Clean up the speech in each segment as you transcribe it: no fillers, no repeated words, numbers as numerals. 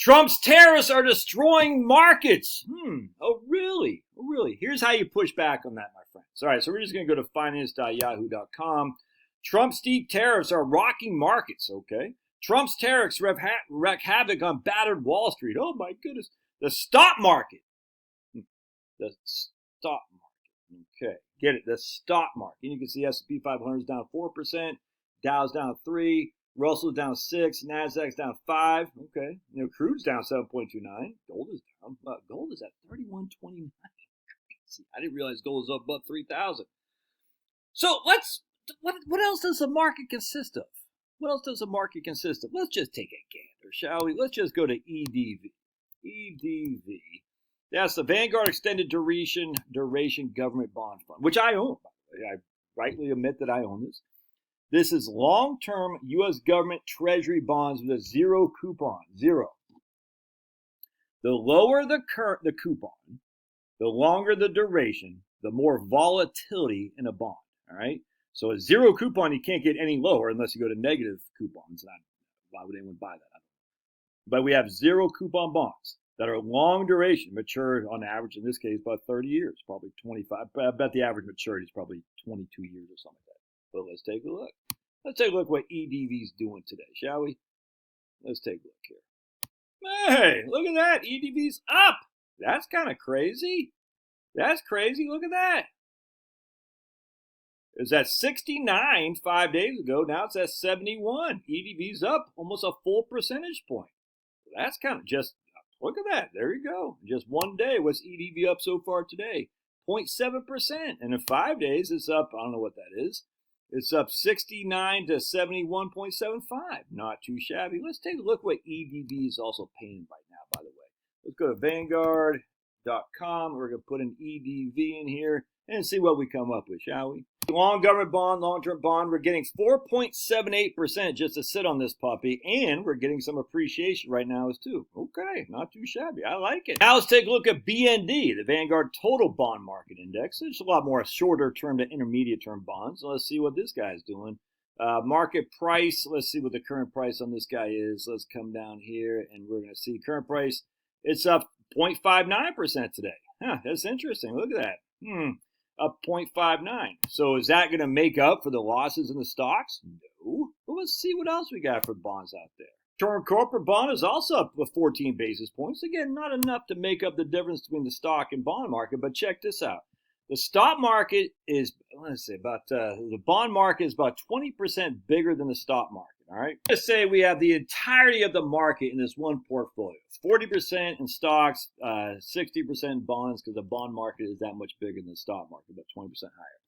Trump's tariffs are destroying markets. Oh, really? Oh, really? Here's how you push back on that, my friends. All right, so we're just going to go to finance.yahoo.com. Trump's steep tariffs are rocking markets, okay? Trump's tariffs wreak havoc on battered Wall Street. Oh, my goodness. The stock market. The stock market. Okay, get it. The stock market. You can see S&P 500 is down 4%. Dow's down 3%. Russell's down 6%. Nasdaq's down 5%. Okay. Crude's down 7.29%. Gold is down. Gold is at 31.29. Crazy. I didn't realize gold was up above 3,000. So what else does the market consist of? What else does the market consist of? Let's just take a gander, shall we? Let's just go to EDV. EDV. That's the Vanguard Extended Duration Government Bond Fund, which I own, by the way. I rightly admit that I own this. This is long-term U.S. government treasury bonds with a zero coupon. Zero. The lower the coupon, the longer the duration, the more volatility in a bond. All right? So a zero coupon, you can't get any lower unless you go to negative coupons. Why would anyone buy that? But we have zero coupon bonds that are long duration, mature on average, in this case, about 30 years, probably 25. I bet the average maturity is probably 22 years or something like that. But let's take a look. Let's take a look what EDV's doing today, shall we? Let's take a look here. Hey, look at that. EDV's up. That's kind of crazy. That's crazy. Look at that. It was at 69 5 days ago. Now it's at 71. EDV's up almost a full percentage point. That's kind of just, look at that. There you go. Just one day. What's EDV up so far today? 0.7%. And in 5 days, it's up, I don't know what that is. It's up 69 to 71.75. Not too shabby. Let's take a look what EDV is also paying right now, by the way. Let's go to Vanguard.com. We're going to put an EDV in here and see what we come up with, shall we? Long government bond, long-term bond, we're getting 4.78% just to sit on this puppy, and we're getting some appreciation right now as too. Okay, not too shabby. I like it. Now let's take a look at BND, the Vanguard Total Bond Market Index. There's a lot more shorter-term to intermediate-term bonds. So let's see what this guy's doing. Market price, let's see what the current price on this guy is. Let's come down here, and we're going to see current price. It's up 0.59% today. Huh, that's interesting. Look at that. Up 0.59. So is that going to make up for the losses in the stocks? No. But let's see what else we got for bonds out there. Term corporate bond is also up with 14 basis points. Again, not enough to make up the difference between the stock and bond market, but check this out. The stock market is, the bond market is about 20% bigger than the stock market. All right. Let's say we have the entirety of the market in this one portfolio. 40% in stocks, 60% in bonds, because the bond market is that much bigger than the stock market, but 20% higher.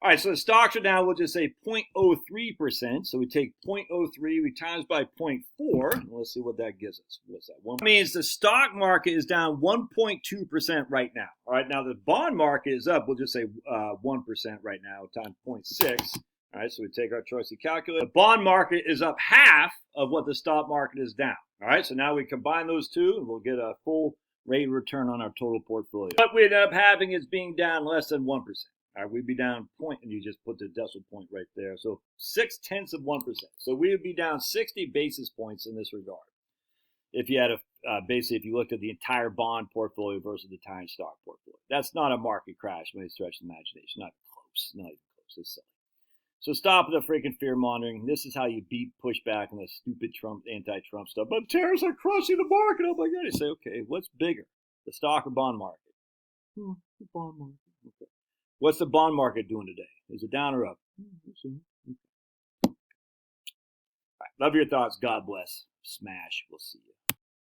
All right, so the stocks are down, we'll just say 0.03%. So we take 0.03, we times by 0.4, and let's see what that gives us. What's that? That means the stock market is down 1.2% right now. All right, now the bond market is up, we'll just say 1% right now, times 0.6. All right, so we take our choice to calculate. The bond market is up half of what the stock market is down. All right, so now we combine those two, and we'll get a full rate of return on our total portfolio. What we end up having is being down less than 1%. All right, we'd be down point, and you just put the decimal point right there. So 0.6%. So we would be down 60 basis points in this regard. If you had basically, if you looked at the entire bond portfolio versus the entire stock portfolio. That's not a market crash by any stretch of the imagination. Not close. Not even close. It's silly. So stop the freaking fear mongering. This is how you beat pushback on the stupid Trump, anti-Trump stuff. But tariffs are crushing the market. Oh my God. You say, okay, what's bigger, the stock or bond market? The bond market. Okay. What's the bond market doing today? Is it down or up? Okay. All right. Love your thoughts. God bless. Smash. We'll see you.